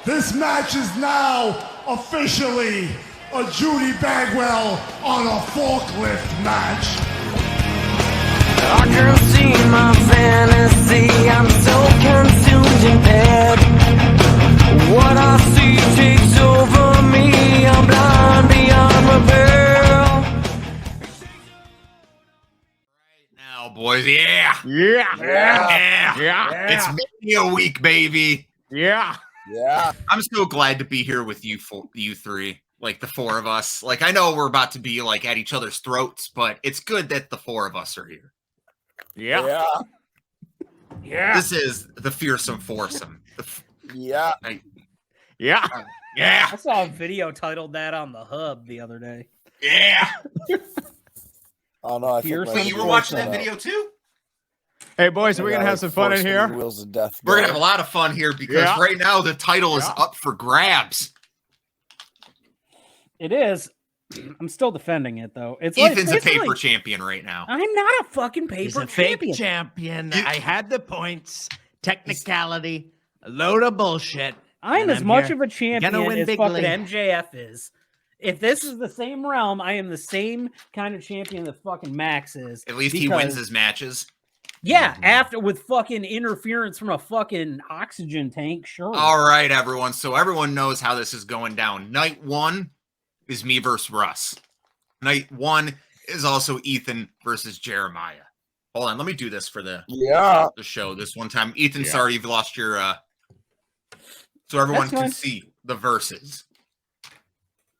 This match is now officially a Judy Bagwell on a forklift match. I can see my fantasy, I'm so consumed in bed. What I see takes over me, I'm blind beyond repair. Right now, boys, yeah. It's Mania week, baby. Yeah. I'm so glad to be here with you three, like the four of us. Like, I know we're about to be like at each other's throats, but it's good that the four of us are here. Yeah. This is the fearsome foursome. Yeah. I saw a video titled that on the Hub the other day. Yeah. Oh no, I think Wait, you were watching that video too? Hey, boys, are we going to have some fun in here? Wheels of Death. We're going to have a lot of fun here because right now the title is up for grabs. It is. I'm still defending it, though. It's Ethan's like, a paper champion right now. I'm not a fucking paper He's a champion. fake champion. I had the points. Technicality. A load of bullshit. I'm as much of a Gonna champion win as bigly. fucking MJF is. If this is the same realm, I am the same kind of champion that fucking Max is. At least he wins his matches. Yeah, after with fucking interference from a fucking oxygen tank, sure. All right, everyone. So everyone knows how this is going down. Night one is me versus Russ. Night one is also Ethan versus Jeremiah. Hold on, let me do this for the show this one time. Ethan, sorry you've lost your so everyone can see the verses.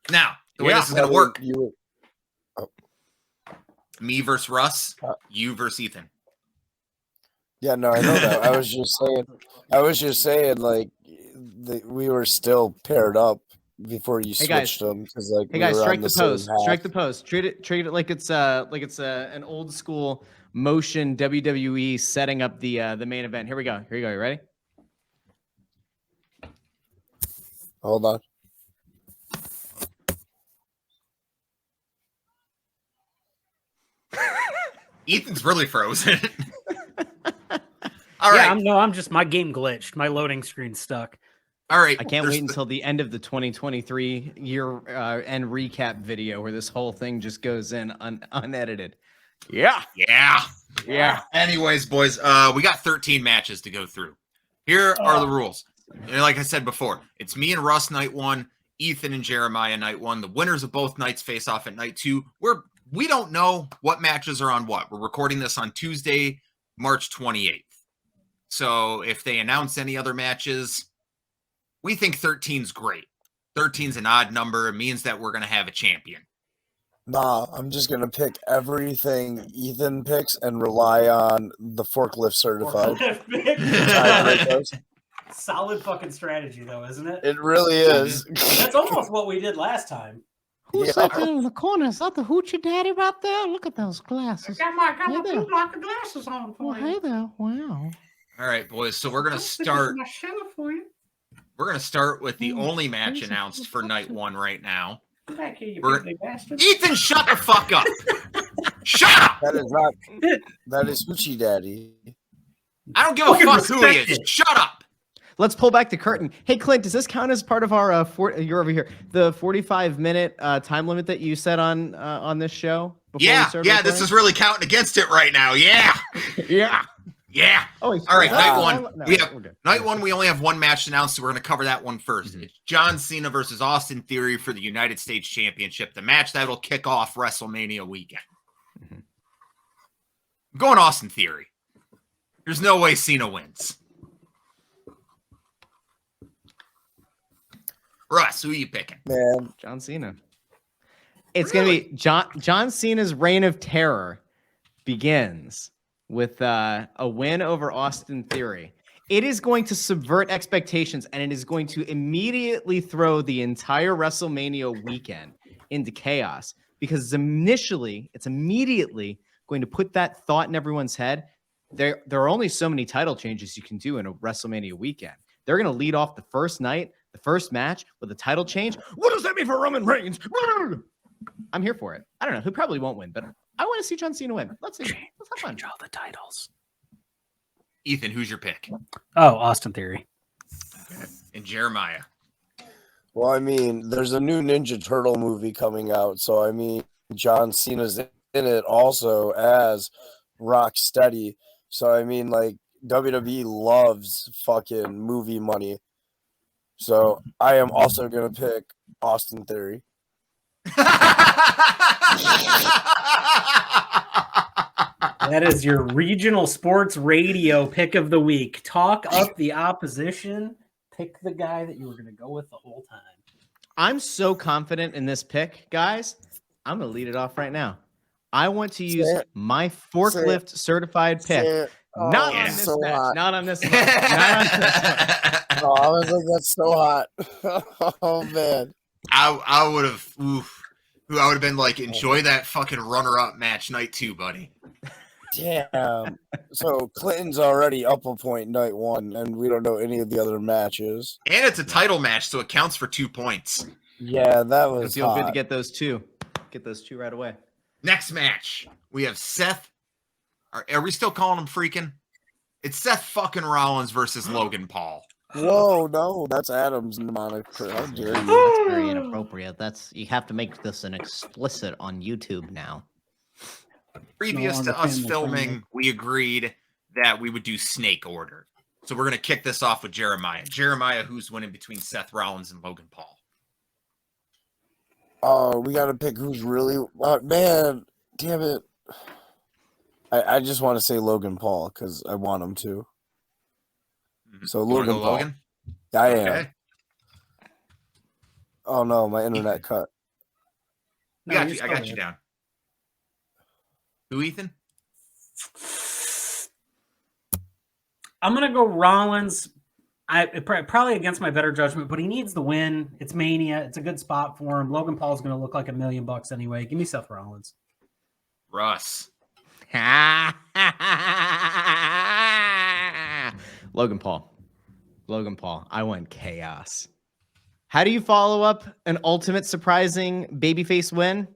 Now, the way this is gonna work. Me versus Russ, you versus Ethan. Yeah, no, I know that. I was just saying, like, we were still paired up before you switched them because, like, hey guys, strike the pose. Strike the pose. Treat it like it's an old school motion WWE setting up the main event. Here we go. You ready? Hold on. Ethan's really frozen. All right. I'm just my game glitched. My loading screen's stuck. All right. I can't wait until the end of the 2023 year end recap video where this whole thing just goes in unedited. Yeah. Anyways, boys, we got 13 matches to go through. Here are the rules. And like I said before, it's me and Russ night one, Ethan and Jeremiah night one. The winners of both nights face off at night two. We don't know what matches are on what. We're recording this on Tuesday, March 28th. So if they announce any other matches, we think 13's great. 13's an odd number. It means that we're going to have a champion. Nah, I'm just going to pick everything Ethan picks and rely on the forklift certified. Solid fucking strategy, though, isn't it? It really is. That's almost what we did last time. Who's that there in the corner? Is that the hoochie daddy right there? Look at those glasses. I got my blue block of glasses on for Well, hey there. Wow. All right, boys. So we're going to start. We're going to start with the only match announced for night one right now. Come back here, you big bastard. Ethan, shut the fuck up. Shut up. That is not. That is Hoochie Daddy. I don't give a fuck who he is. Shut up. Let's pull back the curtain. Hey, Clint, does this count as part of our you're over here, the 45-minute time limit that you set on this show? Yeah, this is really counting against it right now. Yeah. Oh, all right, night one. Night one, we only have one match announced, so we're going to cover that one first. Mm-hmm. It's John Cena versus Austin Theory for the United States Championship, the match that will kick off WrestleMania weekend. Mm-hmm. I'm going Austin Theory. There's no way Cena wins. Russ, who are you picking? Man, John Cena. It's going to be John Cena's reign of terror begins with a win over Austin Theory. It is going to subvert expectations, and it is going to immediately throw the entire WrestleMania weekend into chaos because it's immediately going to put that thought in everyone's head. There are only so many title changes you can do in a WrestleMania weekend. They're going to lead off the first night, the first match with a title change. What does that mean for Roman Reigns? I'm here for it. I don't know. He probably won't win, but I want to see John Cena win. Let's see. Let's have fun. Change all the titles. Ethan, who's your pick? Oh, Austin Theory. Okay. And Jeremiah. Well, I mean, there's a new Ninja Turtle movie coming out, so I mean, John Cena's in it also as Rocksteady. So I mean, like WWE loves fucking movie money. So I am also gonna pick Austin Theory. That is your regional sports radio pick of the week. Talk up the opposition. Pick the guy that you were going to go with the whole time. I'm so confident in this pick, guys. I'm going to lead it off right now. I want to use my forklift certified pick. Not on this match. Not on this one. Not on this one. Oh, I was like, that's so hot. Oh man. I would have. I would have been like, enjoy that fucking runner-up match night 2, buddy. Damn. So Clinton's already up a point night 1, and we don't know any of the other matches. And it's a title match, so it counts for 2 points. Yeah, that was feel good to get those 2. Get those 2 right away. Next match, we have Seth. Are we still calling him freaking? It's Seth fucking Rollins versus Logan Paul. Whoa, no, that's Adam's moniker. How dare you? That's very inappropriate. You have to make this an explicit on YouTube now. Previous to us filming, we agreed that we would do snake order. So we're going to kick this off with Jeremiah. Jeremiah, who's winning between Seth Rollins and Logan Paul? Oh, we got to pick who's really... man, damn it. I just want to say Logan Paul because I want him to. So Logan Paul. Logan? I am. Oh no, my internet cut. I got you down. Who, Ethan? I'm gonna go Rollins. Probably against my better judgment, but he needs the win. It's Mania. It's a good spot for him. Logan Paul's gonna look like $1 million anyway. Give me Seth Rollins. Russ. Logan Paul. I want chaos. How do you follow up an ultimate surprising babyface win?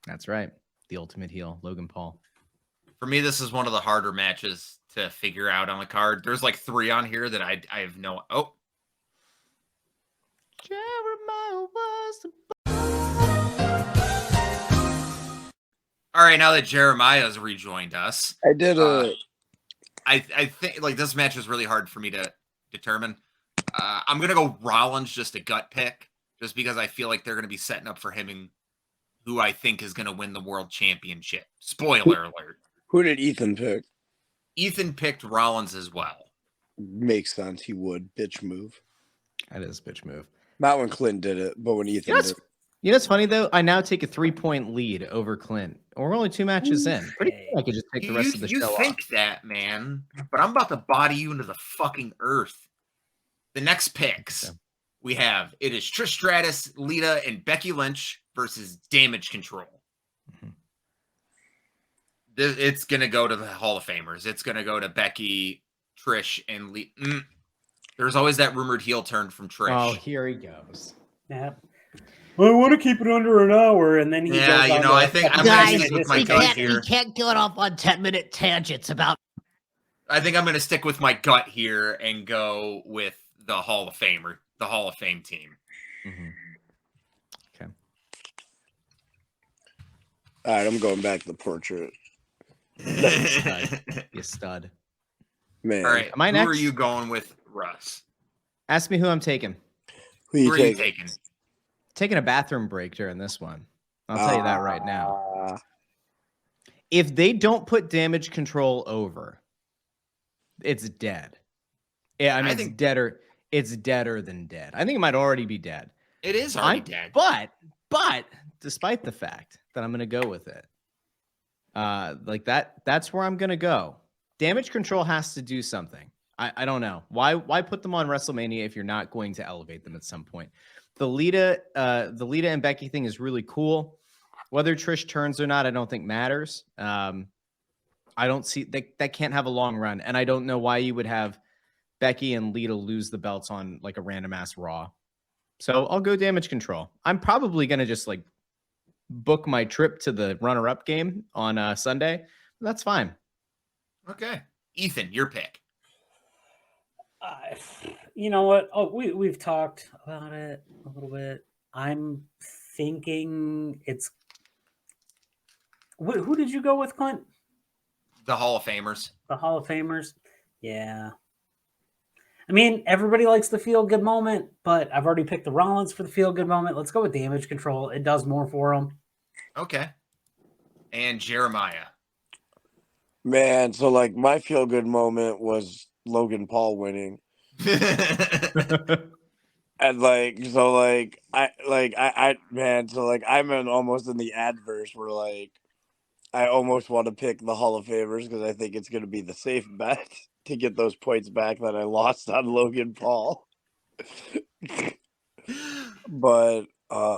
That's right. The ultimate heel, Logan Paul. For me, this is one of the harder matches to figure out on the card. There's like 3 on here that I have no... Oh. Jeremiah was All right, now that Jeremiah's rejoined us. I did a... I think like this match is really hard for me to determine. I'm going to go Rollins, just a gut pick, just because I feel like they're going to be setting up for him and who I think is going to win the world championship. Spoiler alert. Who did Ethan pick? Ethan picked Rollins as well. Makes sense. He would. Bitch move. That is a bitch move. Not when Clint did it, but when Ethan did it. You know what's funny, though? I now take a 3-point lead over Clint. We're only 2 matches in. I could just take the rest of the show off. You think that, man, but I'm about to body you into the fucking earth. The next picks we have, it is Trish Stratus, Lita, and Becky Lynch versus Damage Control. Mm-hmm. It's going to go to the Hall of Famers. It's going to go to Becky, Trish, and Lita. There's always that rumored heel turn from Trish. Oh, here he goes. Yeah. Well, I want to keep it under an hour, and then he goes I think I'm going to stick with my gut here. You can't get off on 10-minute tangents about. I think I'm going to stick with my gut here and go with the Hall of Famer, the Hall of Fame team. Mm-hmm. Okay. All right, I'm going back to the portrait. You stud. Man. All right, am I next? Who are you going with, Russ? Ask me who I'm taking. Who are you taking? Taking a bathroom break during this one. I'll tell you that right now. If they don't put Damage Control over, it's dead. Yeah, I mean, it's deader. It's deader than dead. I think it might already be dead. It is already dead. But despite the fact that I'm going to go with it, like that's where I'm going to go. Damage Control has to do something. I don't know. Why put them on WrestleMania if you're not going to elevate them at some point? The Lita and Becky thing is really cool. Whether Trish turns or not, I don't think matters. I don't see that can't have a long run, and I don't know why you would have Becky and Lita lose the belts on like a random ass Raw. So I'll go Damage Control. I'm probably gonna just like book my trip to the runner-up game on Sunday. That's fine. Okay, Ethan, your pick. You know what? Oh, we've talked about it a little bit. I'm thinking it's. Who did you go with, Clint? The Hall of Famers. The Hall of Famers. Yeah. I mean, everybody likes the feel good moment, but I've already picked the Rollins for the feel good moment. Let's go with Damage Control. It does more for them. Okay. And Jeremiah. Man, so like my feel good moment was Logan Paul winning. And I'm almost in the adverse where like I almost want to pick the Hall of Famers because I think it's going to be the safe bet to get those points back that I lost on Logan Paul. But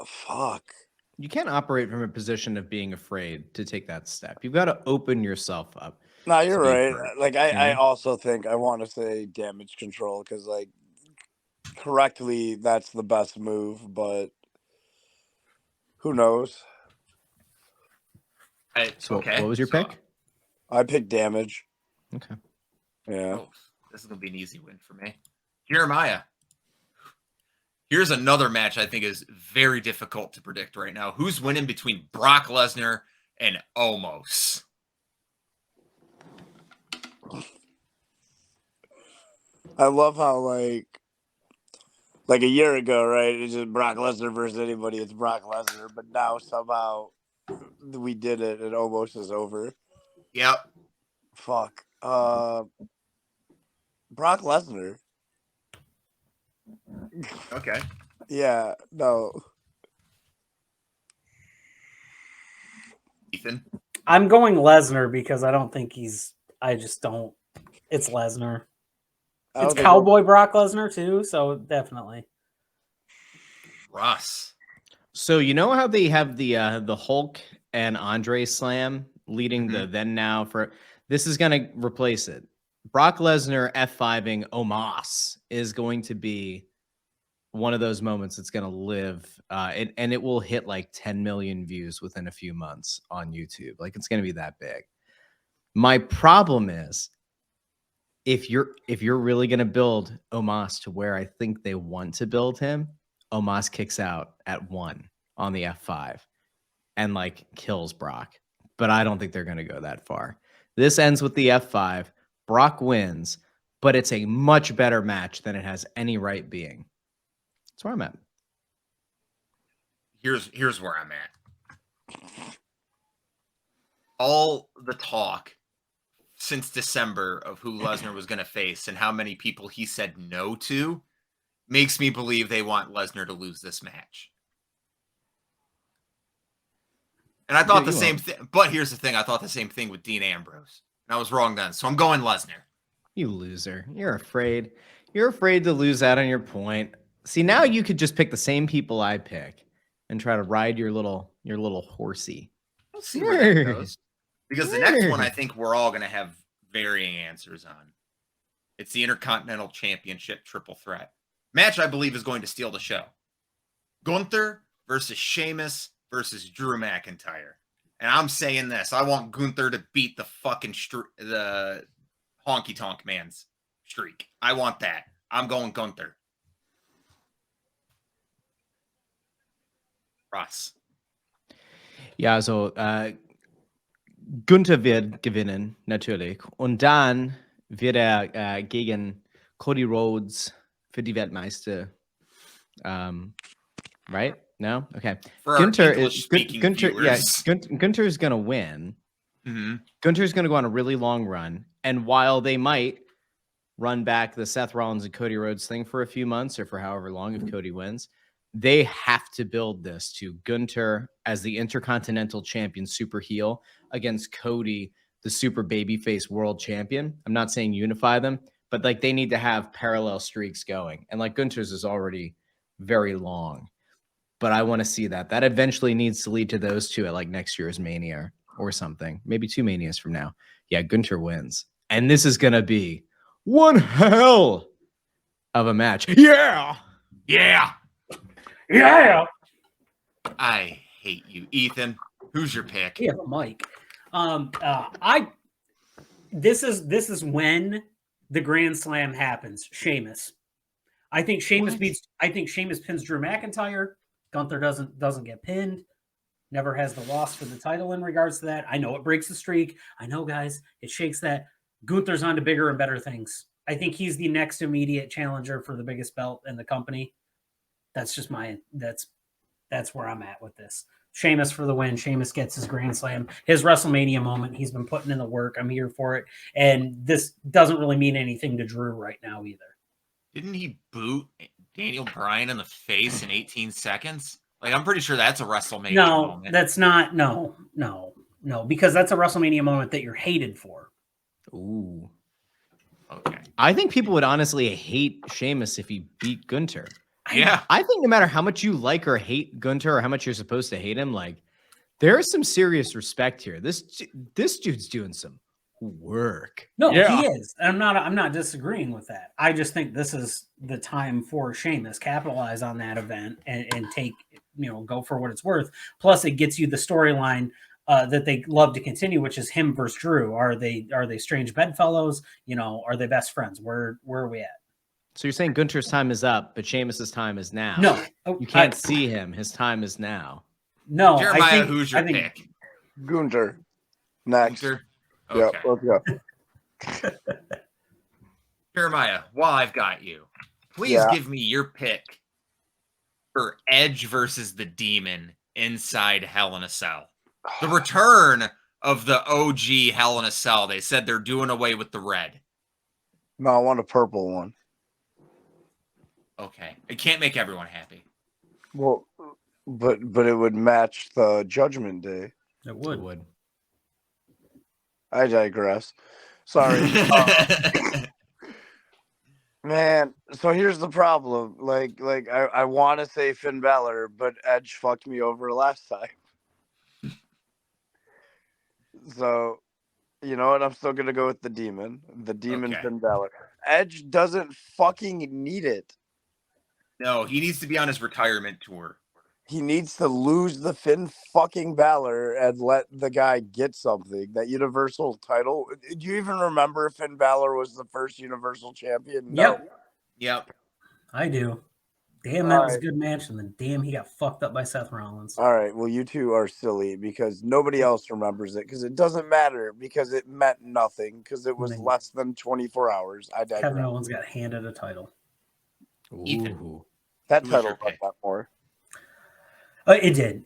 fuck. You can't operate from a position of being afraid to take that step. You've got to open yourself up. No, you're to be right. hurt, Like you I know? also think I want to say Damage Control because like correctly that's the best move, but who knows? So Okay. what was your pick? I picked Damage. Okay. Yeah. Oh, this is going to be an easy win for me. Jeremiah. Here's another match I think is very difficult to predict right now. Who's winning between Brock Lesnar and Omos? I love how like a year ago, right? It's just Brock Lesnar versus anybody. It's Brock Lesnar, but now somehow we did it and Omos is over. Yep. Fuck. Brock Lesnar. Okay. Yeah. No. Ethan. I'm going Lesnar because I don't think he's. I just don't. It's Lesnar. It's Cowboy Brock Lesnar too, so definitely. Russ. So you know how they have the Hulk and Andre Slam leading the then now for this is going to replace it. Brock Lesnar F5ing Omos is going to be one of those moments that's going to live and it will hit like 10 million views within a few months on YouTube. Like it's going to be that big. My problem is if you're really going to build Omos to where I think they want to build him, Omos kicks out at 1 on the F5 and like kills Brock. But I don't think they're going to go that far. This ends with the F5. Brock wins, but it's a much better match than it has any right being. That's where I'm at. Here's where I'm at. All the talk since December of who Lesnar was going to face and how many people he said no to makes me believe they want Lesnar to lose this match. And I thought the same thing, but here's the thing. I thought the same thing with Dean Ambrose. And I was wrong then. So I'm going Lesnar. You loser. You're afraid. You're afraid to lose out on your point. See, now you could just pick the same people I pick and try to ride your little horsey. We'll see where that goes. Because the next one I think we're all going to have varying answers on. It's the Intercontinental Championship triple threat. Match I believe is going to steal the show. Gunther versus Sheamus versus Drew McIntyre. And I'm saying this. I want Gunther to beat the fucking the honky tonk man's streak. I want that. I'm going Gunther. Russ. Ja, also Gunther wird gewinnen, natürlich. Und dann wird er gegen Cody Rhodes für die Weltmeister. Right? No? Okay. Gunther is Gunther's going to win. Mm-hmm. Gunther's going to go on a really long run. And while they might run back the Seth Rollins and Cody Rhodes thing for a few months or for however long if Cody wins, they have to build this to Gunther as the Intercontinental Champion super heel against Cody, the super babyface world champion. I'm not saying unify them, but like they need to have parallel streaks going. And like Gunther's is already very long. But I want to see that. That eventually needs to lead to those two at like next year's Mania or something. Maybe 2 Manias from now. Yeah, Gunther wins. And this is going to be one hell of a match. Yeah! Yeah! Yeah. I hate you, Ethan. Who's your pick? Yeah, Mike. This is when the Grand Slam happens. Sheamus. I think Sheamus pins Drew McIntyre. Gunther doesn't get pinned. Never has the loss for the title in regards to that. I know it breaks the streak. I know, guys, it shakes that. Gunther's on to bigger and better things. I think he's the next immediate challenger for the biggest belt in the company. That's just that's where I'm at with this. Sheamus for the win. Sheamus gets his Grand Slam, his WrestleMania moment. He's been putting in the work. I'm here for it. And this doesn't really mean anything to Drew right now either. Didn't he boot Daniel Bryan in the face in 18 seconds? Like, I'm pretty sure that's a WrestleMania moment. That's not. No, because that's a WrestleMania moment that you're hated for. Ooh. Okay. I think people would honestly hate Sheamus if he beat Gunther. Yeah. I think no matter how much you like or hate Gunther or how much you're supposed to hate him, like, there's some serious respect here. This dude's doing some work. No, he is. I'm not disagreeing with that. I just think this is the time for Sheamus capitalize on that event and take, go for what it's worth. Plus, it gets you the storyline that they love to continue, which is him versus Drew. Are they strange bedfellows? Are they best friends? Where are we at? So you're saying Gunther's time is up, but Sheamus's time is now. No, you can't see him. His time is now. No, Jeremiah, who's your pick? Gunther. Next. Gunther? Okay. Yeah, let's go. Jeremiah, while I've got you, please give me your pick for Edge versus the Demon inside Hell in a Cell. The return of the OG Hell in a Cell. They said they're doing away with the red. No, I want a purple one. Okay. It can't make everyone happy. Well, but it would match the Judgment Day. It would. I digress. Sorry. Man, so here's the problem. Like I want to say Finn Balor, but Edge fucked me over last time. So, you know what? I'm still going to go with the Demon. The Demon Finn Balor. Edge doesn't fucking need it. No, he needs to be on his retirement tour. He needs to lose the Finn fucking Balor and let the guy get something. That Universal title. Do you even remember if Finn Balor was the first Universal Champion? No. Yep. I do. Damn, that was a good match, and then damn, he got fucked up by Seth Rollins. All right, well, you two are silly because nobody else remembers it because it doesn't matter because it meant nothing because it was less than 24 hours. I digress. Kevin Owens got handed a title. Ethan. That title got that more. It did.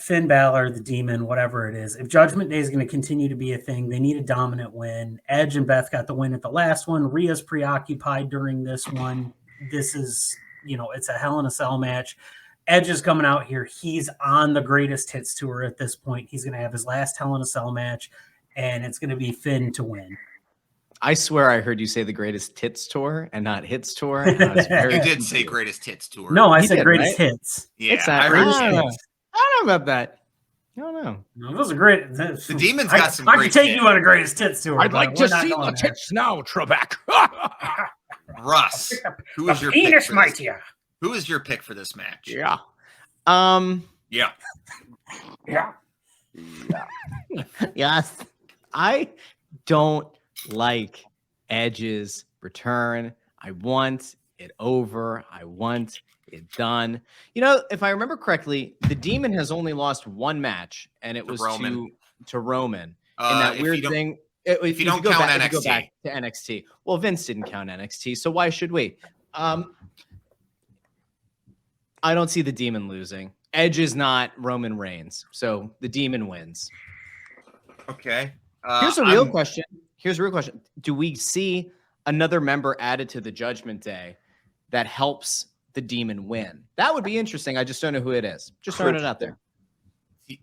Finn Balor, the Demon, whatever it is. If Judgment Day is going to continue to be a thing, they need a dominant win. Edge and Beth got the win at the last one. Rhea's preoccupied during this one. This is, it's a Hell in a Cell match. Edge is coming out here. He's on the Greatest Hits tour at this point. He's going to have his last Hell in a Cell match, and it's going to be Finn to win. I swear I heard you say the Greatest Hits tour and not Hits tour. You did say Greatest Hits tour. No, I said Greatest Hits. Yeah, it's not Greatest Hits. Hits. I don't know about that. I don't know. No, those are great. The Demon's got some I great could take hits. you on a Greatest Hits tour. I'd like to see the tits now, Trebek. Russ, who is your pick penis for might this? you? Who is your pick for this match? Yeah. Yeah. Yes. I don't like Edge's return. I want it over. I want it done. If I remember correctly, the Demon has only lost one match, and it was to Roman. And that weird thing. If you don't count NXT. If you go back to NXT. Well, Vince didn't count NXT, so why should we? I don't see the Demon losing. Edge is not Roman Reigns, so the Demon wins. Okay. Here's a real question. Do we see another member added to the Judgment Day that helps the Demon win? That would be interesting. I just don't know who it is. Just throwing it out there.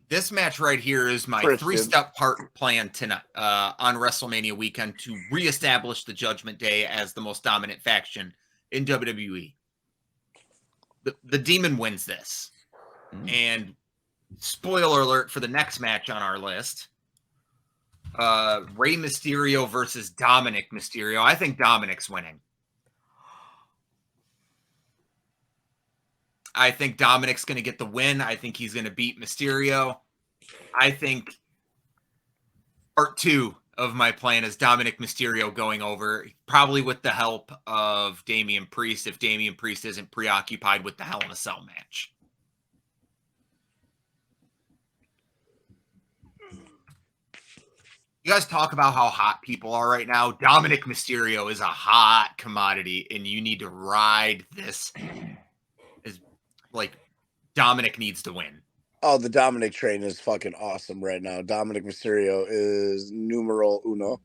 This match right here is my three-step plan tonight on WrestleMania weekend to reestablish the Judgment Day as the most dominant faction in WWE. The Demon wins this. And spoiler alert for the next match on our list. Rey Mysterio versus Dominic Mysterio. I think Dominic's winning. I think Dominic's going to get the win. I think he's going to beat Mysterio. I think part 2 of my plan is Dominic Mysterio going over, probably with the help of Damian Priest, if Damian Priest isn't preoccupied with the Hell in a Cell match. You guys talk about how hot people are right now. Dominic Mysterio is a hot commodity, and you need to ride this. Is like Dominic needs to win. Oh, the Dominic train is fucking awesome right now. Dominic Mysterio is numero uno.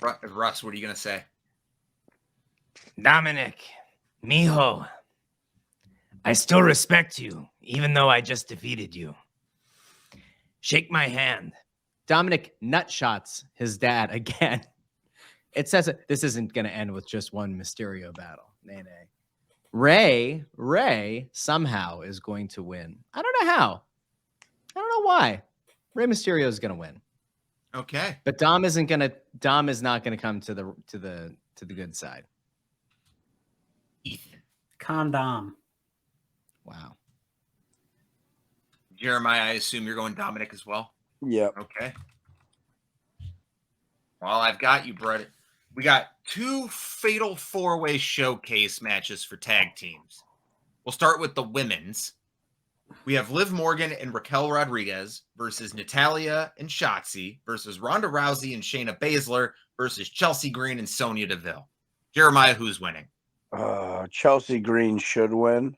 Russ, what are you gonna say? Dominic, mijo, I still respect you, even though I just defeated you. Shake my hand. Dominic nutshots his dad again. It says this isn't going to end with just one Mysterio battle. Nay. Ray somehow is going to win. I don't know how. I don't know why. Rey Mysterio is going to win. Okay. But Dom is not going to come to the good side. Ethan. Condom. Wow. Jeremiah, I assume you're going Dominic as well? Yep. Okay. Well, I've got you, Brett. We got 2 fatal 4-way showcase matches for tag teams. We'll start with the women's. We have Liv Morgan and Raquel Rodriguez versus Natalya and Shotzi versus Ronda Rousey and Shayna Baszler versus Chelsea Green and Sonya Deville. Jeremiah, who's winning? Chelsea Green should win,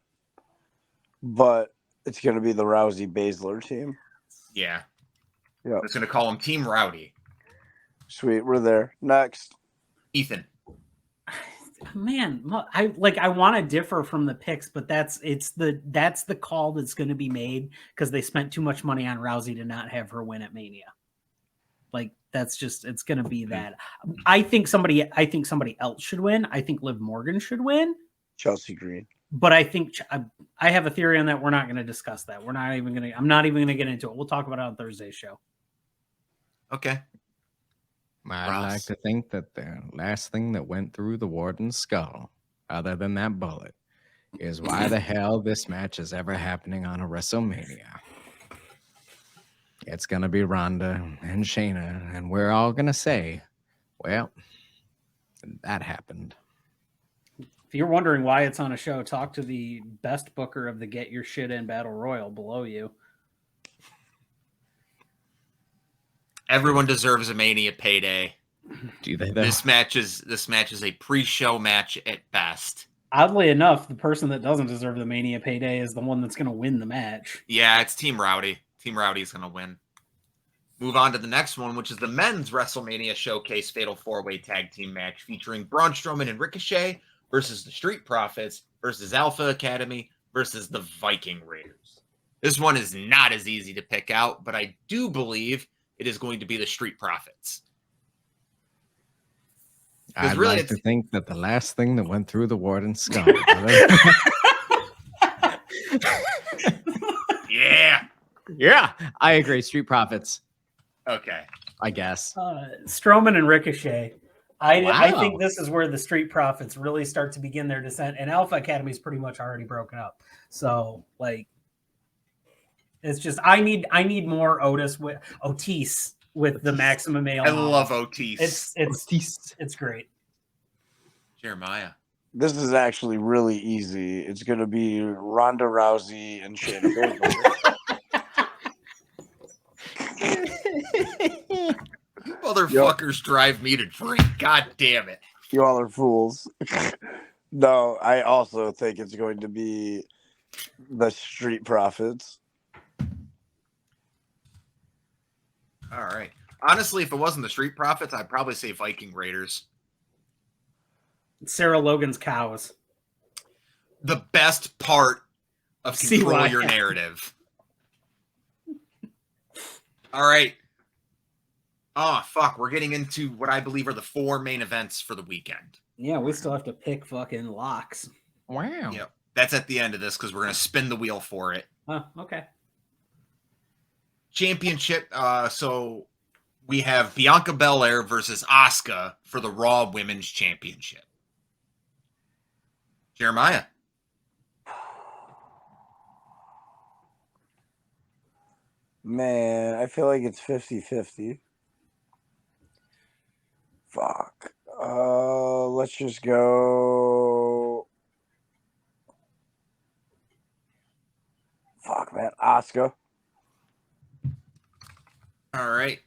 but it's going to be the Rousey Baszler team. Yeah. Yep. I'm just going to call him Team Rowdy. Sweet, we're there. Next. Ethan. Man, I want to differ from the picks, but that's the call that's going to be made because they spent too much money on Rousey to not have her win at Mania. Like it's going to be that. I think somebody else should win. I think Liv Morgan should win. Chelsea Green. But I think I have a theory on that. We're not going to discuss that. I'm not even going to get into it. We'll talk about it on Thursday's show. Okay. I'd like to think that the last thing that went through the warden's skull, other than that bullet, is why the hell this match is ever happening on a WrestleMania. It's going to be Ronda and Shayna, and we're all going to say, well, that happened. If you're wondering why it's on a show, talk to the best booker of the Get Your Shit In Battle Royal below you. Everyone deserves a Mania payday. Do they though? This match is a pre-show match at best. Oddly enough, the person that doesn't deserve the Mania payday is the one that's going to win the match. Yeah, it's Team Rowdy. Team Rowdy is going to win. Move on to the next one, which is the men's WrestleMania Showcase Fatal 4-Way Tag Team match featuring Braun Strowman and Ricochet versus the Street Profits versus Alpha Academy versus the Viking Raiders. This one is not as easy to pick out, but I do believe it is going to be the Street Profits. I'd really like to think that the last thing that went through the warden's skull. Yeah, I agree. Street Profits, Okay. I guess. Strowman and Ricochet. I Wow. think this is where the Street Profits really start to begin their descent, and Alpha Academy is pretty much already broken up. So, it's just I need more Otis with the maximum male. I love Otis. It's great. Jeremiah. This is actually really easy. It's going to be Ronda Rousey and Shayna Baszler. Motherfuckers drive me to drink. God damn it. You all are fools. No, I also think it's going to be the Street Profits. All right. Honestly, if it wasn't the Street Profits, I'd probably say Viking Raiders. Sarah Logan's cows. The best part of control CYF. your narrative. All right. Oh, fuck. We're getting into what I believe are the 4 main events for the weekend. Yeah, we still have to pick fucking locks. Wow. Yep. That's at the end of this because we're going to spin the wheel for it. Oh, okay. Championship. So we have Bianca Belair versus Asuka for the Raw Women's Championship. Jeremiah. Man, I feel like it's 50-50. Fuck. Let's just go. Fuck, man. Asuka. All right,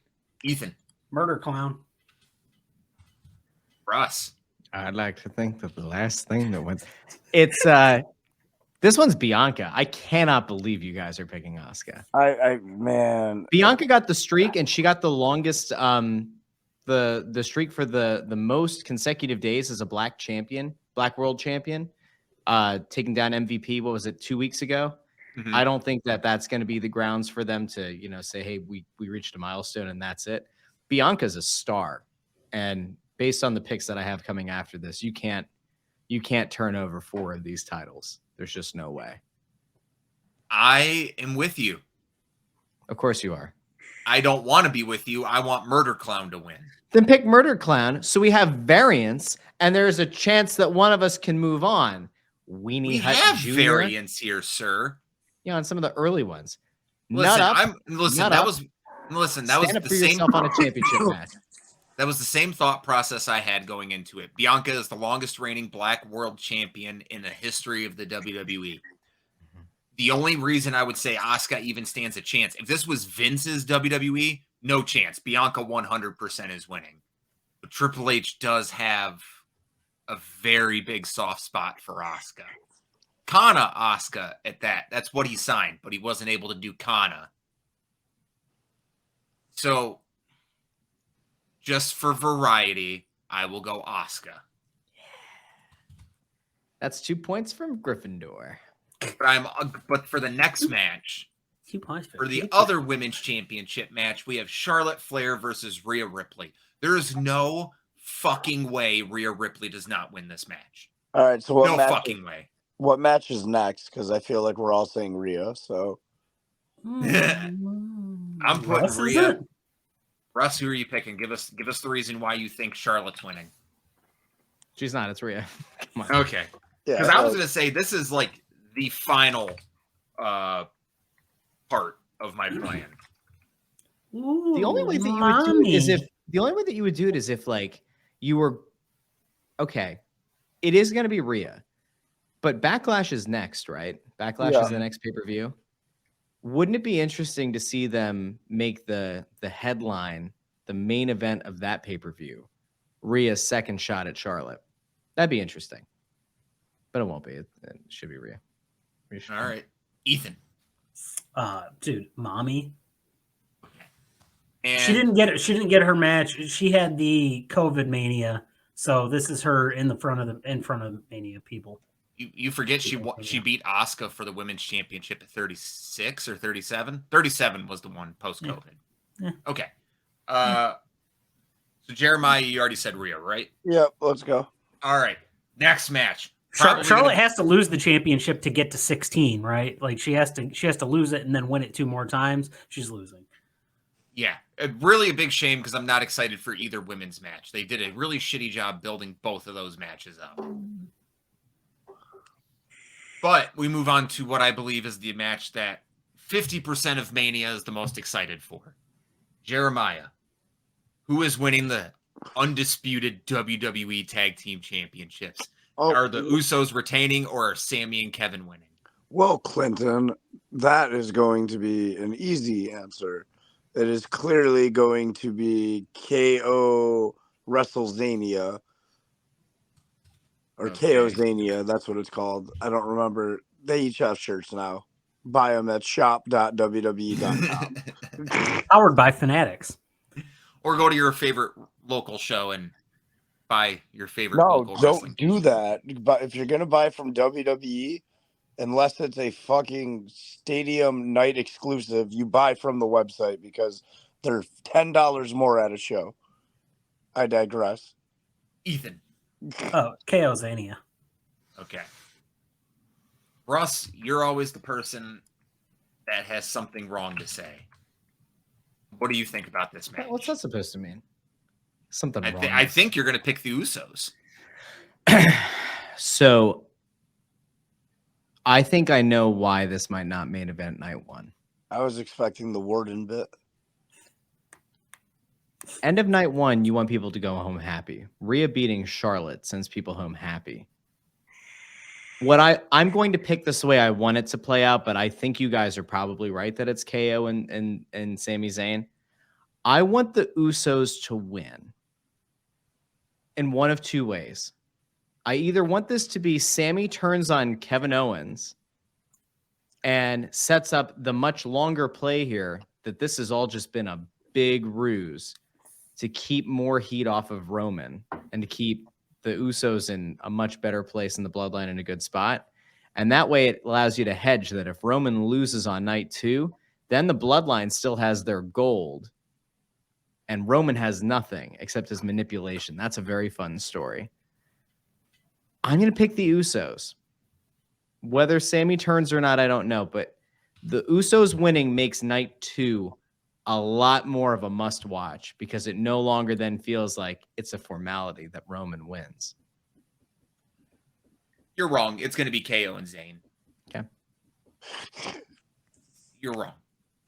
Ethan. Murder Clown. Russ. I'd like to think that the last thing that went, it's this one's Bianca. I cannot believe you guys are picking Asuka. Man. Bianca got the streak, and she got the longest the streak for the most consecutive days as a black world champion, taking down MVP. What was it, 2 weeks ago? Mhm. I don't think that that's going to be the grounds for them to, say, hey, we reached a milestone and that's it. Bianca's a star, and based on the picks that I have coming after this, you can't turn over 4 of these titles. There's just no way. I am with you. Of course you are. I don't want to be with you. I want Murder Clown to win. Then pick Murder Clown, so we have variance, and there's a chance that one of us can move on. We have variance here, sir. Yeah, on some of the early ones. Listen, Nut up, that was stand up the for same yourself on a championship match. That was the same thought process I had going into it. Bianca is the longest reigning black world champion in the history of the WWE. The only reason I would say Asuka even stands a chance, if this was Vince's WWE, no chance. Bianca 100% is winning. But Triple H does have a very big soft spot for Asuka. Kana Asuka at that. That's what he signed, but he wasn't able to do Kana. So, just for variety, I will go Asuka. That's 2 points from Gryffindor. But for the next match, 2 points for the other women's championship match, we have Charlotte Flair versus Rhea Ripley. There is no fucking way Rhea Ripley does not win this match. All right, so No fucking way. What match is next? Because I feel like we're all saying Rhea. So I'm putting Rhea. Russ, who are you picking? Give us the reason why you think Charlotte's winning. She's not. It's Rhea. Come on. Okay. Because I was going to say this is like the final part of my plan. The only way that you would do it is if like you were okay. It is going to be Rhea, but Backlash is next, right? Backlash is the next pay-per-view. Wouldn't it be interesting to see them make the headline, the main event of that pay-per-view, Rhea's second shot at Charlotte? That'd be interesting, but it won't be. It should be Rhea. All right, Ethan. Dude, Mommy. And She didn't get her match. She had the COVID mania, so this is her in front of Mania people. You forget she beat Asuka for the women's championship at 36 or 37. 37 was the one post COVID. Yeah. Okay. So Jeremiah, you already said Rhea, right? Yep. Let's go. All right. Next match. Charlotte has to lose the championship to get to 16, right? Like she has to lose it and then win it 2 more times. She's losing. Yeah, really a big shame because I'm not excited for either women's match. They did a really shitty job building both of those matches up. But we move on to what I believe is the match that 50% of Mania is the most excited for. Jeremiah, who is winning the undisputed WWE Tag Team Championships? Are the Usos retaining or are Sami and Kevin winning? Well, Clinton, that is going to be an easy answer. It is clearly going to be KO Wrestlemania. Or KO-Zania, that's what it's called. I don't remember. They each have shirts now. Buy them at shop.wwe.com. Powered by Fanatics. Or go to your favorite local show and buy your favorite local don't wrestling. do that. But if you're going to buy from WWE, unless it's a fucking stadium night exclusive, you buy from the website because they're $10 more at a show. I digress. Ethan. Oh, KO-Zania. Okay. Russ, you're always the person that has something wrong to say. What do you think about this match? What's that supposed to mean? Something wrong. I think you're going to pick the Usos. So I think I know why this might not main event night 1. I was expecting the Warden bit. End of night one, you want people to go home happy. Rhea beating Charlotte sends people home happy. I'm going to pick this the way I want it to play out, but I think you guys are probably right that it's KO and Sami Zayn. I want the Usos to win in one of two ways. I either want this to be Sami turns on Kevin Owens and sets up the much longer play here that this has all just been a big ruse to keep more heat off of Roman and to keep the Usos in a much better place in the bloodline in a good spot. And that way it allows you to hedge that if Roman loses on night 2, then the bloodline still has their gold and Roman has nothing except his manipulation. That's a very fun story. I'm going to pick the Usos. Whether Sami turns or not, I don't know, but the Usos winning makes night 2 a lot more of a must watch because it no longer then feels like it's a formality that Roman wins. You're wrong. It's going to be KO and Zayn. Okay. You're wrong.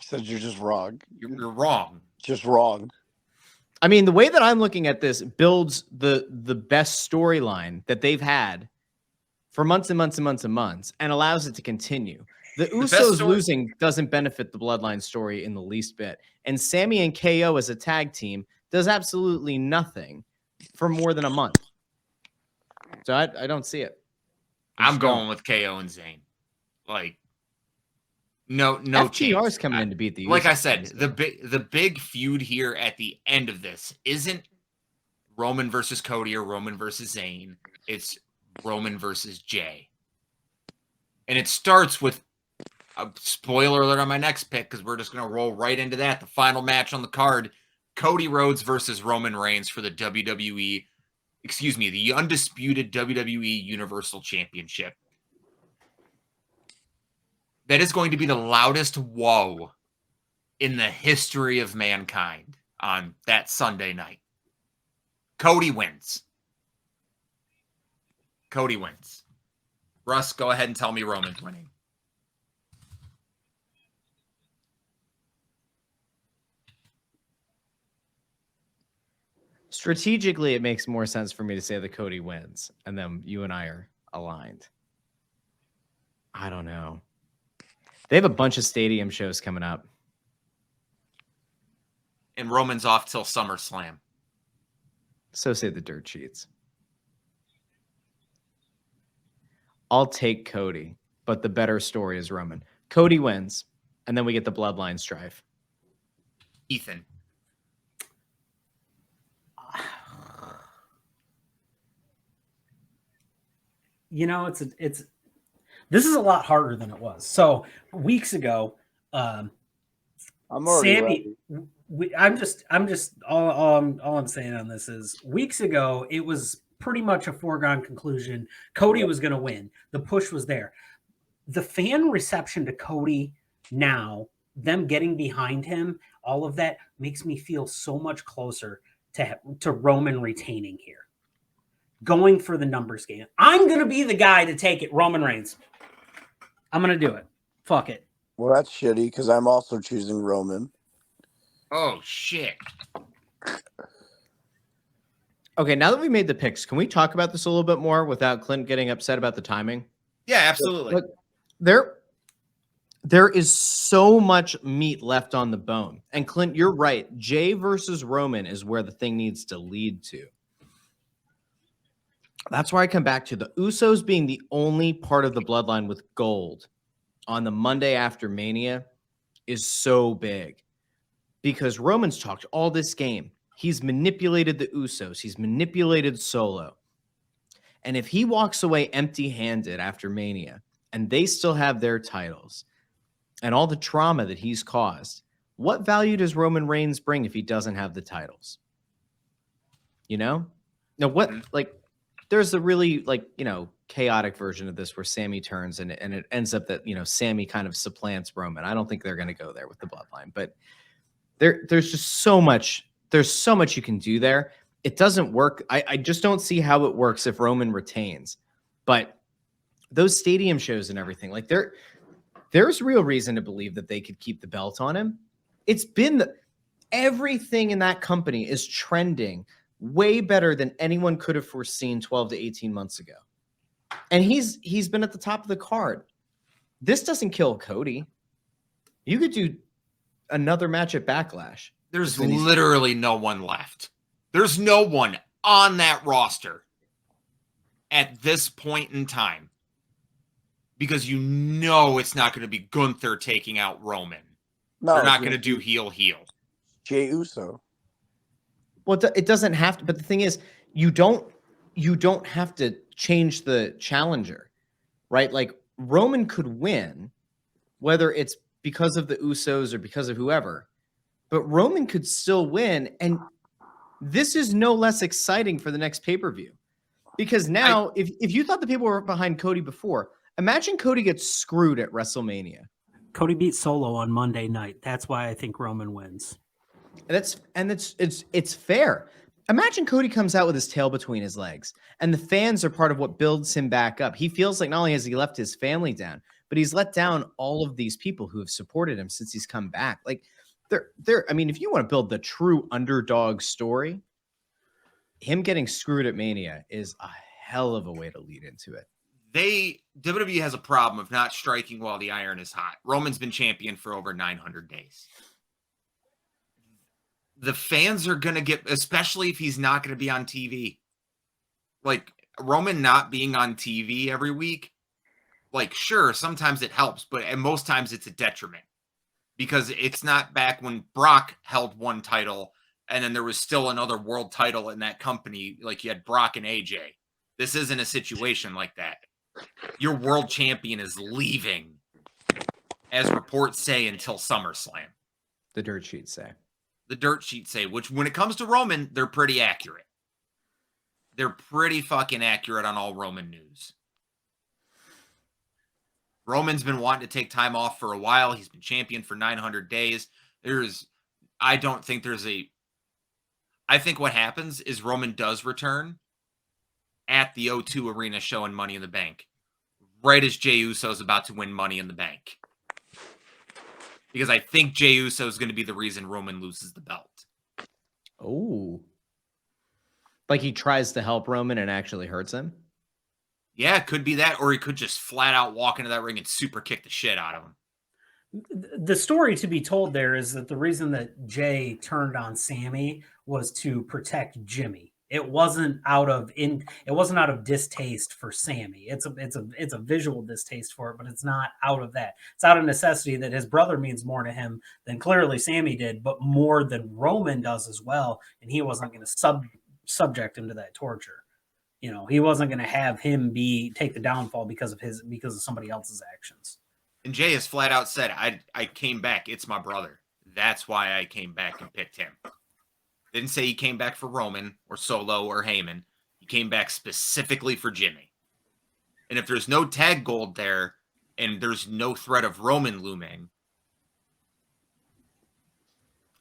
Said you're just wrong. You're wrong. Just wrong. I mean, the way that I'm looking at this builds the best storyline that they've had for months and months and months and months and allows it to continue. The Usos losing doesn't benefit the bloodline story in the least bit. And Sami and KO as a tag team does absolutely nothing for more than a month. So I don't see it. I'm going with KO and Zayn. Like, no FTR's coming in to beat the Usos. Like I said, the big feud here at the end of this isn't Roman versus Cody or Roman versus Zayn. It's Roman versus Jay. And it starts with a spoiler alert on my next pick because we're just going to roll right into that. The final match on the card, Cody Rhodes versus Roman Reigns for the the undisputed WWE Universal Championship. That is going to be the loudest whoa in the history of mankind on that Sunday night. Cody wins. Cody wins. Russ, go ahead and tell me Roman's winning. Strategically, it makes more sense for me to say that Cody wins, and then you and I are aligned. I don't know. They have a bunch of stadium shows coming up. And Roman's off till SummerSlam. So say the dirt sheets. I'll take Cody, but the better story is Roman. Cody wins, and then we get the bloodline strife. Ethan. You know, this is a lot harder than it was. So weeks ago, I'm already ready. I'm just all I'm saying on this is weeks ago it was pretty much a foregone conclusion. Cody was going to win. The push was there. The fan reception to Cody now, them getting behind him, all of that makes me feel so much closer to Roman retaining here. Going for the numbers game. I'm going to be the guy to take it, Roman Reigns. I'm going to do it. Fuck it. Well, that's shitty because I'm also choosing Roman. Oh, shit. Okay, now that we made the picks, can we talk about this a little bit more without Clint getting upset about the timing? Yeah, absolutely. Look, there is so much meat left on the bone. And Clint, you're right. Jay versus Roman is where the thing needs to lead to. That's where I come back to the Usos being the only part of the bloodline with gold on the Monday after Mania is so big because Roman's talked all this game. He's manipulated the Usos. He's manipulated Solo. And if he walks away empty-handed after Mania and they still have their titles and all the trauma that he's caused, what value does Roman Reigns bring if he doesn't have the titles? You know? Now, what, like, there's a really, like, you know, chaotic version of this where Sami turns and it ends up that, you know, Sami kind of supplants Roman. I don't think they're going to go there with the bloodline, but there's just so much. There's so much you can do there. It doesn't work. I just don't see how it works if Roman retains. But those stadium shows and everything, like there's real reason to believe that they could keep the belt on him. It's been everything in that company is trending way better than anyone could have foreseen 12 to 18 months ago. And he's been at the top of the card. This doesn't kill Cody. You could do another match at Backlash. There's literally no one left. There's no one on that roster at this point in time, because you know it's not going to be Gunther taking out Roman. No, they're not going to do heel. Jey Uso. Well, it doesn't have to. But the thing is, you don't have to change the challenger, right? Like Roman could win, whether it's because of the Usos or because of whoever. But Roman could still win, and this is no less exciting for the next pay-per-view. Because now, if you thought the people were behind Cody before, imagine Cody gets screwed at WrestleMania. Cody beat Solo on Monday night. That's why I think Roman wins. It's fair. Imagine Cody comes out with his tail between his legs, and the fans are part of what builds him back up. He feels like not only has he left his family down, but he's let down all of these people who have supported him since he's come back. Like I mean, if you want to build the true underdog story, him getting screwed at Mania is a hell of a way to lead into it. WWE has a problem of not striking while the iron is hot. Roman's been champion for over 900 days. The fans are going to get, especially if he's not going to be on TV. Like, Roman not being on TV every week, like, sure, sometimes it helps, but and most times it's a detriment. Because it's not back when Brock held one title and then there was still another world title in that company. Like, you had Brock and AJ. This isn't a situation like that. Your world champion is leaving, as reports say, until SummerSlam. The dirt sheets say. The dirt sheets say, which when it comes to Roman, they're pretty accurate. They're pretty fucking accurate on all Roman news. Roman's been wanting to take time off for a while. He's been champion for 900 days. I think what happens is Roman does return at the O2 Arena showing Money in the Bank, right as Jey Uso's about to win Money in the Bank. Because I think Jey Uso is going to be the reason Roman loses the belt. Oh. Like he tries to help Roman and actually hurts him? Yeah, it could be that, or he could just flat out walk into that ring and super kick the shit out of him. The story to be told there is that the reason that Jay turned on Sammy was to protect Jimmy. It wasn't out of distaste for Sammy. It's a visual distaste for it, but it's not out of that. It's out of necessity that his brother means more to him than clearly Sammy did, but more than Roman does as well. And he wasn't going to subject him to that torture. You know, he wasn't going to have him take the downfall because of somebody else's actions. And Jay has flat out said, I came back. It's my brother. That's why I came back and picked him. Didn't say he came back for Roman or Solo or Heyman. He came back specifically for Jimmy. And if there's no tag gold there and there's no threat of Roman looming,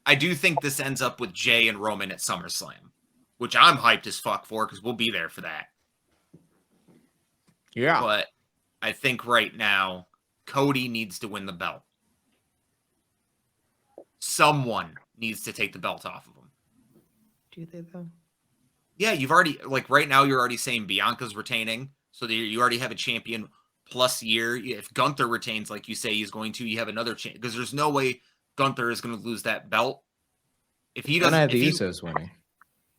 I do think this ends up with Jay and Roman at SummerSlam, which I'm hyped as fuck for because we'll be there for that. Yeah. But I think right now, Cody needs to win the belt. Someone needs to take the belt off of him. Do they, though? Yeah, you've already, like, right now you're already saying Bianca's retaining, so you already have a champion plus year. If Gunther retains, like you say he's going to, you have another chance, because there's no way Gunther is going to lose that belt. If he doesn't, I have the Usos winning.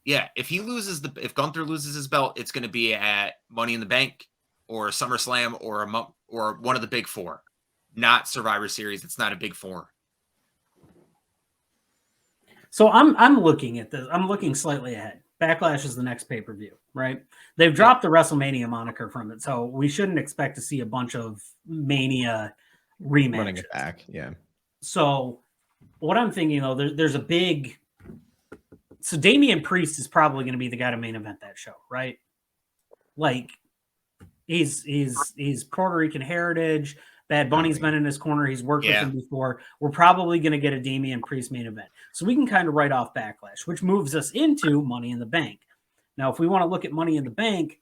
Yeah, if if Gunther loses his belt, it's going to be at Money in the Bank or SummerSlam or one of the big four, not Survivor Series. It's not a big four. So I'm looking at this. I'm looking slightly ahead. Backlash is the next pay-per-view, right? They've dropped the WrestleMania moniker from it, so we shouldn't expect to see a bunch of Mania rematches. Running it back, yeah. So what I'm thinking, though, there's a big... So Damian Priest is probably going to be the guy to main event that show, right? Like, he's Puerto Rican heritage. Bad Bunny's been in his corner. He's worked with him before. We're probably going to get a Damian Priest main event. So we can kind of write off Backlash, which moves us into Money in the Bank. Now, if we want to look at Money in the Bank,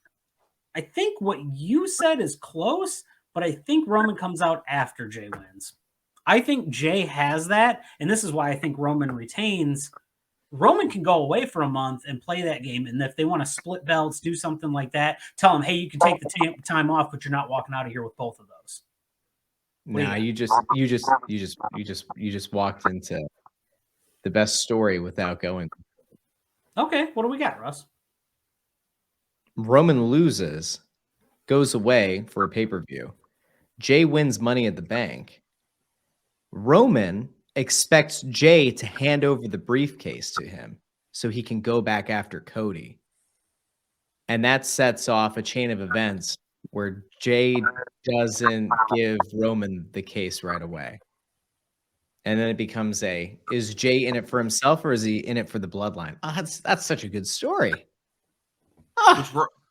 I think what you said is close, but I think Roman comes out after Jay wins. I think Jay has that, and this is why I think Roman retains. Roman can go away for a month and play that game, and if they want to split belts, do something like that, tell them, hey, you can take the time off, but you're not walking out of here with both of those. Nah, you just walked into the best story without going. Okay, what do we got, Russ? Roman loses, goes away for a pay-per-view. Jay wins Money at the Bank. Roman expects Jay to hand over the briefcase to him so he can go back after Cody. And that sets off a chain of events where Jay doesn't give Roman the case right away. And then it becomes is Jay in it for himself or is he in it for the bloodline? Oh, that's such a good story.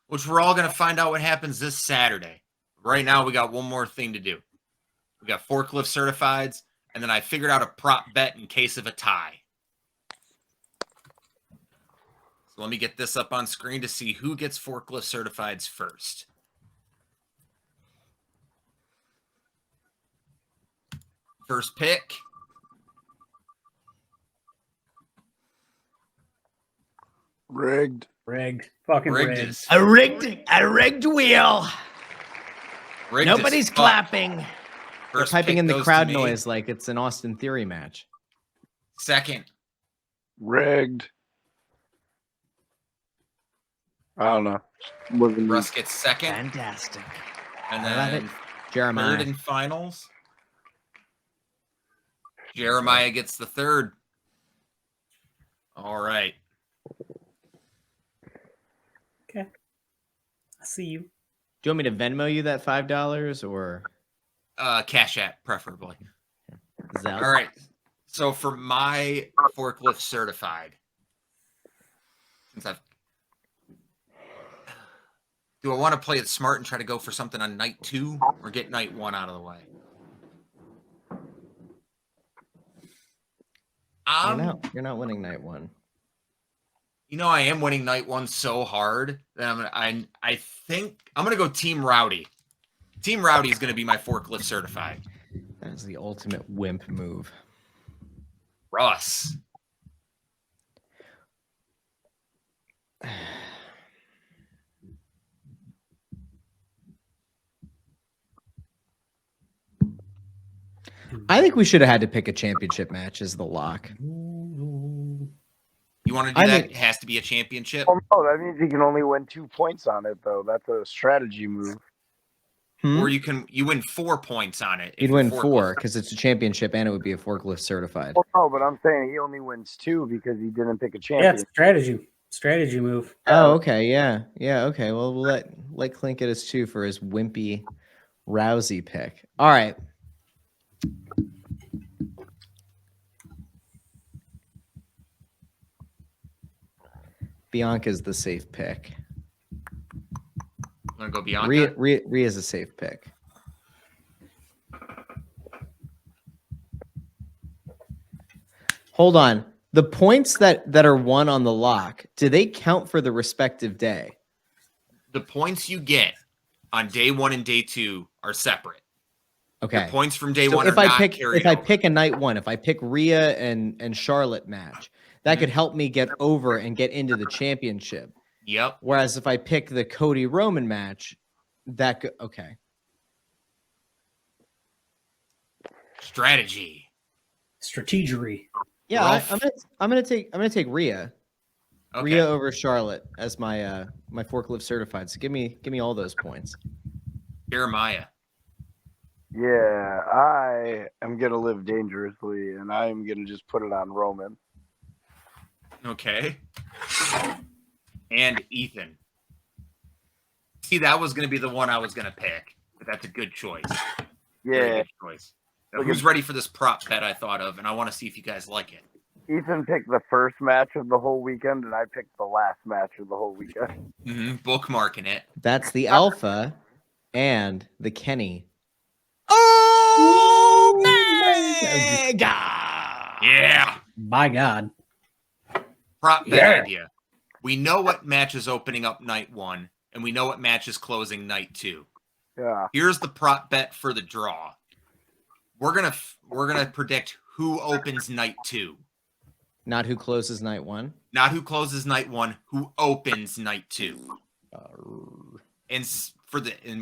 Which we're all going to find out what happens this Saturday. Right now, we got one more thing to do. We got Forklift Certifieds, and then I figured out a prop bet in case of a tie. So let me get this up on screen to see who gets Forklift Certifieds first. First pick. Rigged. Fucking Rigged. rigged. A rigged wheel. Rigged Nobody's as fuck. clapping. They're First piping pick in the goes crowd to me. noise like it's an Austin Theory match. Second. Rigged. I don't know. Russ gets second. Fantastic. And I love then it. Jeremiah. third and finals. Jeremiah gets the third. All right. Okay. I see you. Do you want me to Venmo you that $5 or Cash App, preferably. Zelle? All right. So for my Forklift Certified, do I want to play it smart and try to go for something on night 2 or get night 1 out of the way? You're not winning night 1. You know, I am winning night 1 so hard that I think I'm gonna go Team Rowdy. Team Rowdy is gonna be my Forklift Certified. That is the ultimate wimp move. Russ. I think we should have had to pick a championship match as the lock. You want to do that? It has to be a championship. Oh, no, that means you can only win 2 points on it, though. That's a strategy move. Or you win 4 points on it. if You'd you're win Forklift. 4 because it's a championship and it would be a Forklift Certified. Well, no, but I'm saying he only wins 2 because he didn't pick a Yeah, champion. it's strategy move. Oh, okay, yeah, okay. Well, we'll let Clint get his 2 for his wimpy Rousey pick. All right. Bianca's the safe pick. I'm gonna go Bianca. Rhea's a safe pick. Hold on. The points that are won on the lock, do they count for the respective day? The points you get on day 1 and day 2 are separate. Okay. The points from day So 1 if are I not pick carried if I over. pick a night 1, if I pick Rhea and Charlotte match, that could help me get over and get into the championship. Yep. Whereas if I pick the Cody Roman match, that could okay. Strategy. Strategery. Yeah, Rough. I'm gonna take Rhea. Okay. Rhea over Charlotte as my my Forklift Certified. So give me all those points. Jeremiah. Yeah, I am going to live dangerously, and I am going to just put it on Roman. Okay. And Ethan. See, that was going to be the one I was going to pick, but that's a good choice. Very Yeah, good choice. Now, who's ready for this prop bet I thought of, and I want to see if you guys like it. Ethan picked the first match of the whole weekend, and I picked the last match of the whole weekend. Bookmarking it. That's the Alpha and the Kenny. Yeah. By God. Prop bet idea. We know what match is opening up night 1, and we know what match is closing night 2. Yeah. Here's the prop bet for the draw. We're gonna predict who opens night 2. Not who closes night 1. Not who closes night 1, who opens night 2. And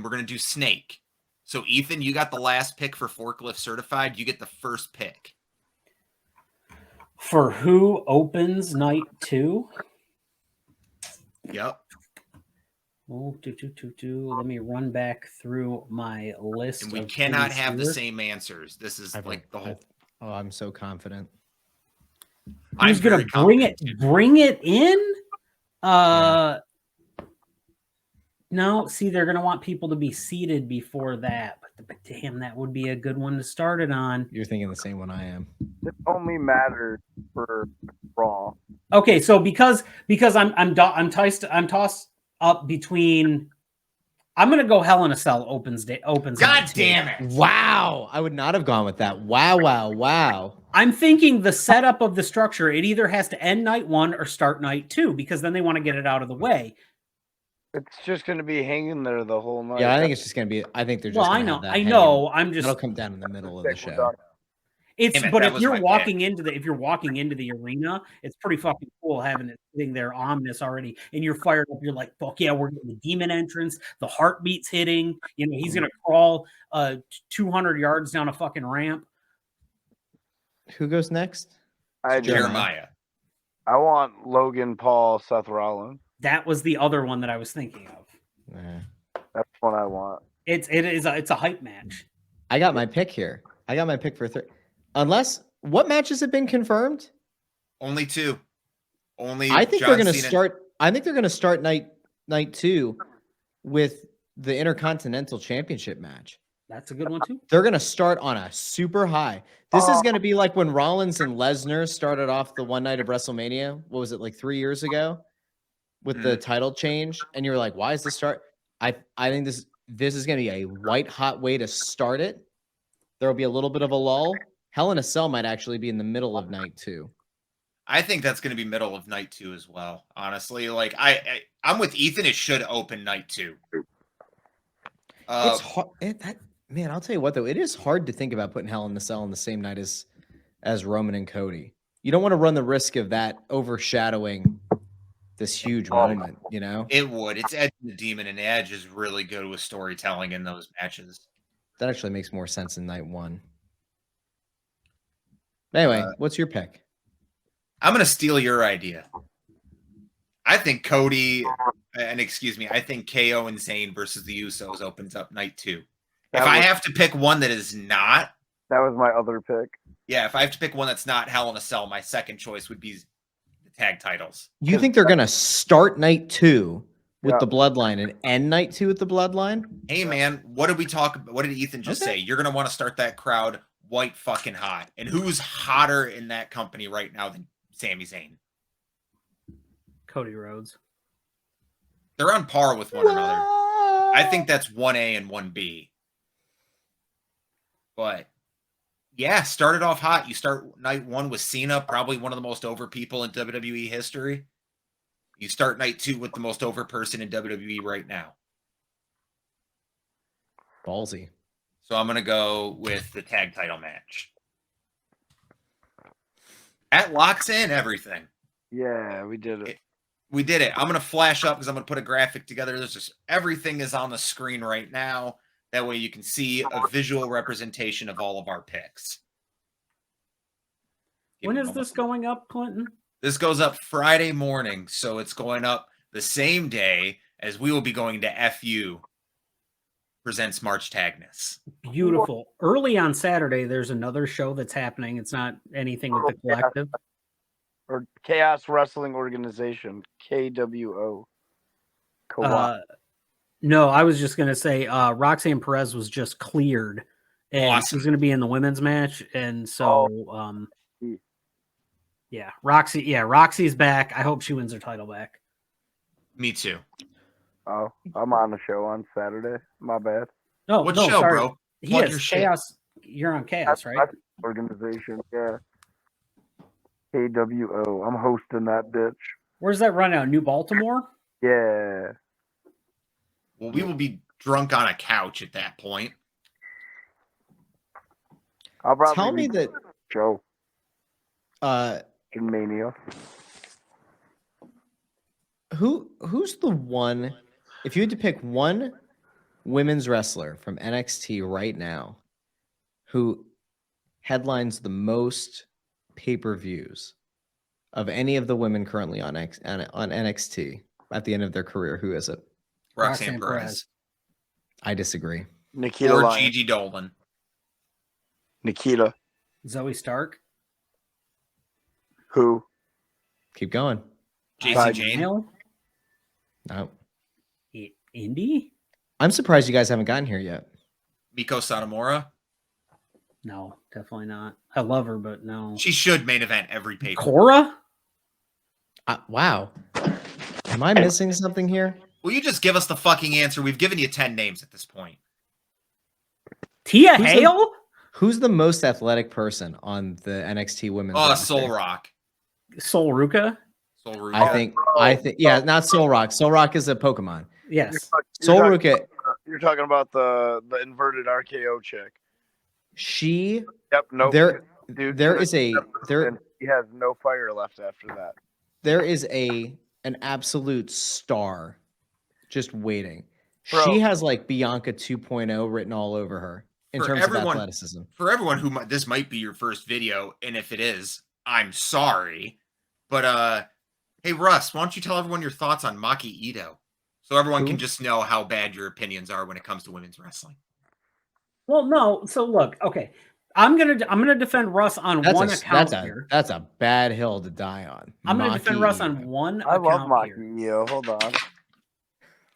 we're gonna do snake. So Ethan, you got the last pick for Forklift Certified. You get the first pick. For who opens night 2? Yep. Oh, let me run back through my list. And we of cannot who's have the here. same answers. This is like the whole. Oh, I'm so confident. Who's I'm gonna very bring it? confident. Bring it in? No. See, they're gonna want people to be seated before that. But damn, that would be a good one to start it on. You're thinking the same one I am. It only matters for Raw. Okay, so because I'm tossed up between. I'm gonna go Hell in a Cell opens. God night 2. damn it! Wow, I would not have gone with that. Wow. I'm thinking the setup of the structure, it either has to end night 1 or start night 2 because then they want to get it out of the way. It's just going to be hanging there the whole night. Yeah, I think it's just gonna be. I think they're just. Well, gonna I know. have that I hanging. know. I'm just. That'll come down in the middle of the show. It's Damn it, but that if was you're my walking into the arena, it's pretty fucking cool having it sitting there ominous already, and you're fired up. You're like, fuck yeah, we're getting the demon entrance. The heartbeat's hitting. You know, he's gonna crawl 200 yards down a fucking ramp. Who goes next? Jeremiah. I want Logan Paul, Seth Rollins. That was the other one that I was thinking of. That's what I want. It's a hype match. I got my pick here. I got my pick for third. Unless what matches have been confirmed? Only 2. Only. I think John they're going to Cena. start. I think they're going to start night 2 with the Intercontinental Championship match. That's a good one too. They're going to start on a super high. This is going to be like when Rollins and Lesnar started off the one night of WrestleMania. What was it, like 3 years ago, with the title change? And you were like, "Why is this start?" I think this is going to be a white hot way to start it. There will be a little bit of a lull. Hell in a Cell might actually be in the middle of night 2. I think that's going to be middle of night 2 as well. Honestly, like I'm with Ethan. It should open night 2. It's hard. Man, I'll tell you what though, it is hard to think about putting Hell in a Cell on the same night as Roman and Cody. You don't want to run the risk of that overshadowing this huge moment. You know, It would. It's Edge and the Demon, and Edge is really good with storytelling in those matches. that actually makes more sense in night 1. Anyway, what's your pick? I'm going to steal your idea. I think Cody, and excuse me, I think KO and Zayn versus the Usos opens up night 2. If I have to pick one that is not, That was my other pick. yeah, if I have to pick one that's not Hell in a Cell, my second choice would be the tag titles. You think they're gonna start night 2 with Yeah. the Bloodline and end night 2 with the Bloodline? Hey man, what did we talk about? What did Ethan just Okay. say? You're gonna want to start that crowd white fucking hot. And who's hotter in that company right now than Sami Zayn? Cody Rhodes. They're on par with one another. I think that's 1A and 1B. But yeah, started off hot. You start night 1 with Cena, probably one of the most over people in WWE history. You start night 2 with the most over person in WWE right now. Ballsy. So I'm going to go with the tag title match. That locks in everything. Yeah, we did it. We did it. I'm going to flash up because I'm going to put a graphic together. There's just everything is on the screen right now. That way you can see a visual representation of all of our picks. When is this going up, Clinton? This goes up Friday morning, so it's going up the same day as we will be going to FU presents March Tagness. Beautiful. Early on Saturday, there's another show that's happening. It's not anything with the collective. Or Chaos Wrestling Organization, KWO. No, I was just going to say Roxanne Perez was just cleared. And Awesome. she's going to be in the women's match. And so, yeah, Roxy's back. I hope she wins her title back. Me too. Oh, I'm on the show on Saturday. My bad. No, What no, show, sorry. bro? He Plug is your shit. Chaos. You're on Chaos, right? That's organization, yeah. KWO. I'm hosting that bitch. Where's that run out? New Baltimore? Yeah. Well, we will be drunk on a couch at that point. I'll probably Tell me that Joe uh in Mania. who's the one, if you had to pick one women's wrestler from NXT right now who headlines the most pay-per-views of any of the women currently on NXT at the end of their career, who is it? Roxanne Perez. I disagree. Nikita Or Lyons. Gigi Dolan. Nikita. Zoe Stark. Who? Keep going. JC Jane. Neil? No. Indy? I'm surprised you guys haven't gotten here yet. Miko Satomura. No, definitely not. I love her, but no. She should main event every pay. Cora? Wow. Am I missing something here? Will you just give us the fucking answer? We've given you 10 names at this point. Tia Hale? Who's the most athletic person on the NXT women's Oh, roster? Soul Rock. Sol Ruka? Soul Ruka. I think yeah, not Soul Rock. Soul Rock is a Pokemon. Yes. Soul Ruka. You're talking about the inverted RKO chick. She. Yep. Nope. There He has no fire left after that. There is an absolute star just waiting. Bro. She has like Bianca 2.0 written all over her in terms of athleticism. For everyone who this might be your first video, and if it is, I'm sorry. But hey Russ, why don't you tell everyone your thoughts on Maki Ito, so everyone can just know how bad your opinions are when it comes to women's wrestling. Well, no. So look, okay. I'm gonna defend Russ on one account here. That's a bad hill to die on. I'm gonna defend Russ on one I love account here. Maki Ito. Hold on.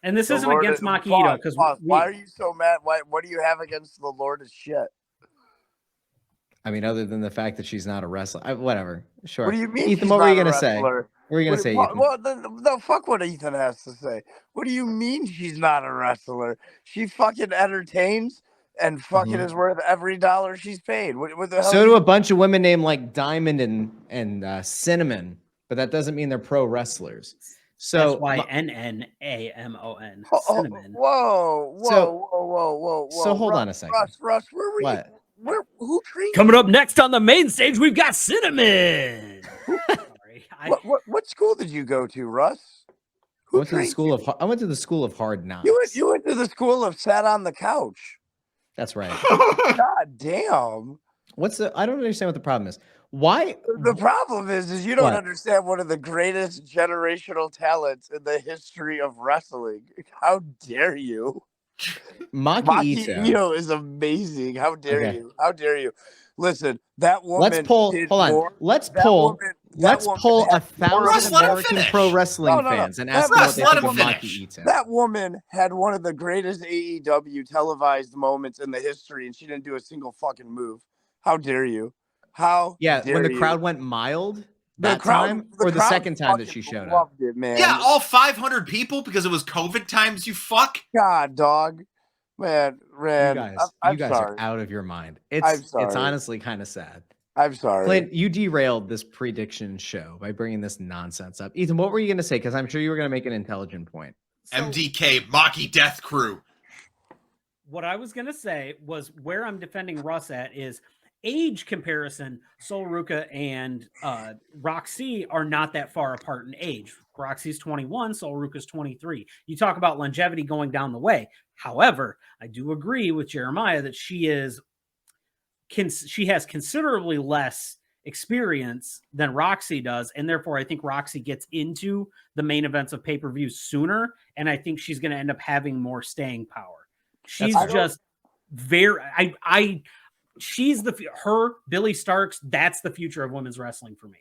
And this isn't Lord against is- Maki pause, Ito because pause. Why are you so mad? What do you have against the Lord is shit? I mean, other than the fact that she's not a wrestler, whatever. Sure. What do you mean? Ethan, she's what were you not a gonna say? wrestler? What were you gonna say, Ethan? Well, the fuck what Ethan has to say. What do you mean she's not a wrestler? She fucking entertains and fucking is worth every dollar she's paid. What the hell? So do a bunch of women named like Diamond and Cinnamon, but that doesn't mean they're pro wrestlers. So that's why NNAMON. Cinnamon. Whoa. So hold on a second. Russ, where were What? you? Who trained Coming up next on the main stage, we've got Cinnamon. Sorry, What school did you go to, Russ? I went to the school of hard knocks. You went to the school of sat on the couch. That's right. God damn. I don't understand what the problem is. Why? The problem is you don't What? understand one of the greatest generational talents in the history of wrestling. How dare you? Maki Ito is amazing. How dare Okay. you? How dare you? Listen, that woman. Let's pull. did Hold on. more- Let's that pull. woman- that Let's woman pull had more 1,000 Russ, let him American finish. pro wrestling No. fans and That ask them Russ, what they let think him of finish. Maki Ito. That woman had one of the greatest AEW televised moments in the history, and she didn't do a single fucking move. How dare you? How? Yeah, dare when the you? crowd went mild The that crowd- time, the or the crowd second time that fucking she showed up. loved it, man. Yeah, all 500 people because it was COVID times. You fuck. God, dog, man. You guys, I'm you guys sorry. are out of your mind. I'm It's sorry. honestly kind of sad. I'm sorry. Clint, you derailed this prediction show by bringing this nonsense up. Ethan, what were you going to say? Because I'm sure you were going to make an intelligent point. So MDK Maki Death Crew. what I was gonna say was where I'm defending Russ at is age comparison. Sol Ruka and Roxy are not that far apart in age. Roxy's 21, Sol Ruka's 23. You talk about longevity going down the way. However, I do agree with Jeremiah that she has considerably less experience than Roxy does, and therefore I think Roxy gets into the main events of pay-per-views sooner, and I think she's going to end up having more staying power. She's just very she's Billy Starks, that's the future of women's wrestling for me.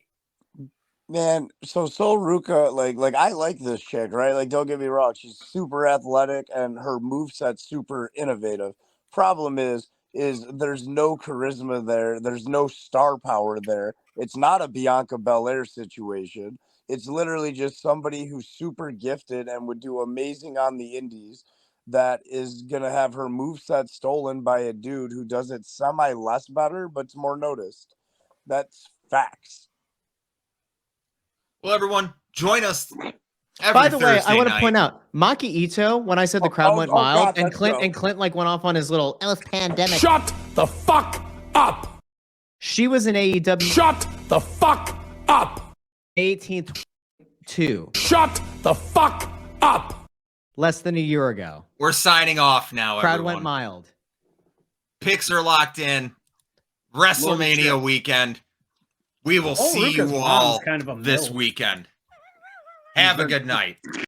Man, so Sol Ruka, like I like this chick, right? Like, don't get me wrong, she's super athletic and her moveset's super innovative. Problem is there's no charisma there. There's no star power there. It's not a Bianca Belair situation. It's literally just somebody who's super gifted and would do amazing on the indies that is going to have her moveset stolen by a dude who does it semi less better, but's more noticed. That's facts. Well, everyone, join us By the way, I Thursday want to night. point out Maki Ito, when I said the crowd went mild, God, and let's Clint go. and Clint like went off on his little pandemic. Shut the fuck up. She was in AEW Shut the fuck up. 18th 2, Shut the fuck up. less than a year ago. We're signing off now, Crowd everyone. went mild. Picks are locked in. WrestleMania weekend. We will see Luca's you mom's all kind of a this milf. weekend. Have a good night.